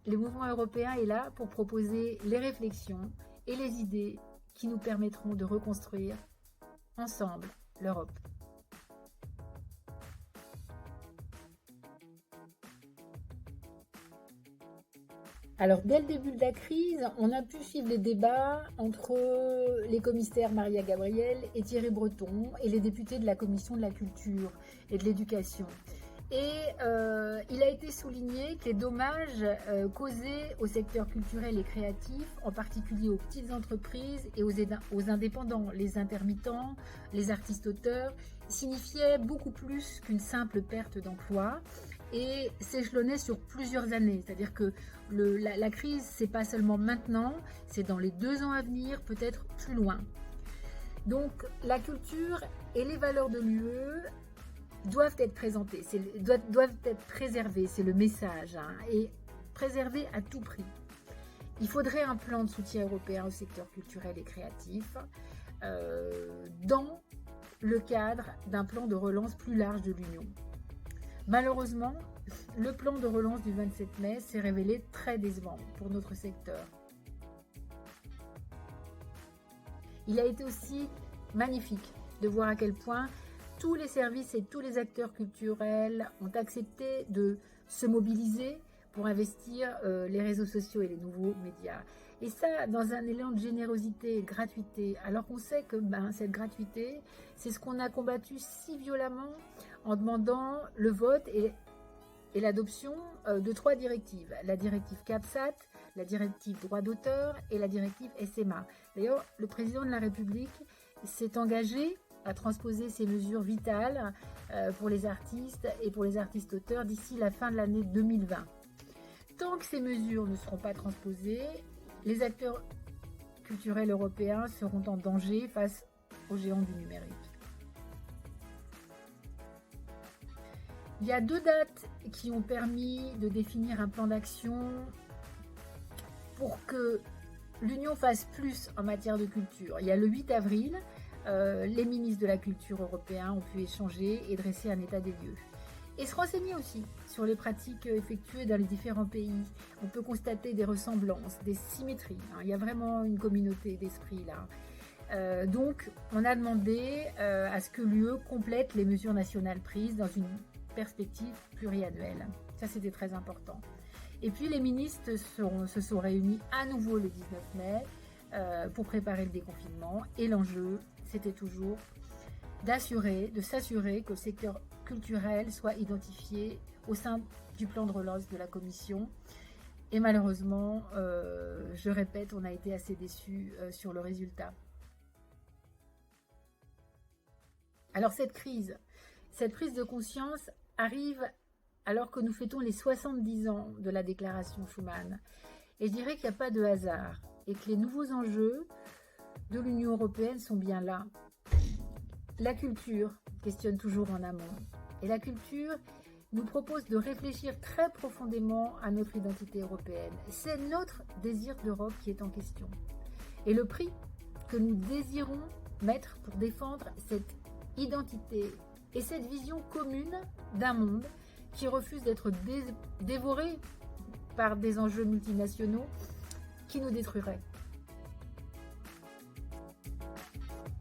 le mouvement européen est là pour proposer les réflexions et les idées qui nous permettront de reconstruire ensemble l'Europe. Alors, dès le début de la crise, on a pu suivre les débats entre les commissaires Maria Gabriel et Thierry Breton et les députés de la Commission de la Culture et de l'Éducation. Et il a été souligné que les dommages causés au secteur culturel et créatif, en particulier aux petites entreprises et aux indépendants, les intermittents, les artistes-auteurs, signifiaient beaucoup plus qu'une simple perte d'emploi et s'échelonnait sur plusieurs années. C'est-à-dire que la crise, c'est pas seulement maintenant, c'est dans les 2 ans à venir, peut-être plus loin. Donc la culture et les valeurs de l'UE doivent être présentées, doivent être préservées, c'est le message, et préservées à tout prix. Il faudrait un plan de soutien européen au secteur culturel et créatif dans le cadre d'un plan de relance plus large de l'Union. Malheureusement, le plan de relance du 27 mai s'est révélé très décevant pour notre secteur. Il a été aussi magnifique de voir à quel point tous les services et tous les acteurs culturels ont accepté de se mobiliser pour investir les réseaux sociaux et les nouveaux médias. Et ça, dans un élan de générosité et de gratuité, alors qu'on sait que cette gratuité, c'est ce qu'on a combattu si violemment en demandant le vote et l'adoption de 3 directives. La directive CAPSAT, la directive droit d'auteur et la directive SMA. D'ailleurs, le président de la République s'est engagé à transposer ces mesures vitales pour les artistes et pour les artistes-auteurs d'ici la fin de l'année 2020. Tant que ces mesures ne seront pas transposées, les acteurs culturels européens seront en danger face aux géants du numérique. Il y a 2 dates qui ont permis de définir un plan d'action pour que l'Union fasse plus en matière de culture. Il y a le 8 avril, les ministres de la culture européens ont pu échanger et dresser un état des lieux. Et se renseigner aussi sur les pratiques effectuées dans les différents pays. On peut constater des ressemblances, des symétries. Il y a vraiment une communauté d'esprit là. Donc, on a demandé à ce que l'UE complète les mesures nationales prises dans une perspective pluriannuelle. Ça, c'était très important. Et puis, les ministres se sont réunis à nouveau le 19 mai pour préparer le déconfinement. Et l'enjeu, c'était toujours de s'assurer que le secteur culturel soit identifié au sein du plan de relance de la Commission. Et malheureusement, je répète, on a été assez déçus sur le résultat. Alors cette prise de conscience arrive alors que nous fêtons les 70 ans de la déclaration Schuman. Et je dirais qu'il n'y a pas de hasard et que les nouveaux enjeux de l'Union européenne sont bien là. La culture questionne toujours en amont. Et la culture nous propose de réfléchir très profondément à notre identité européenne. C'est notre désir d'Europe qui est en question. Et le prix que nous désirons mettre pour défendre cette identité et cette vision commune d'un monde qui refuse d'être dévoré par des enjeux multinationaux qui nous détruiraient.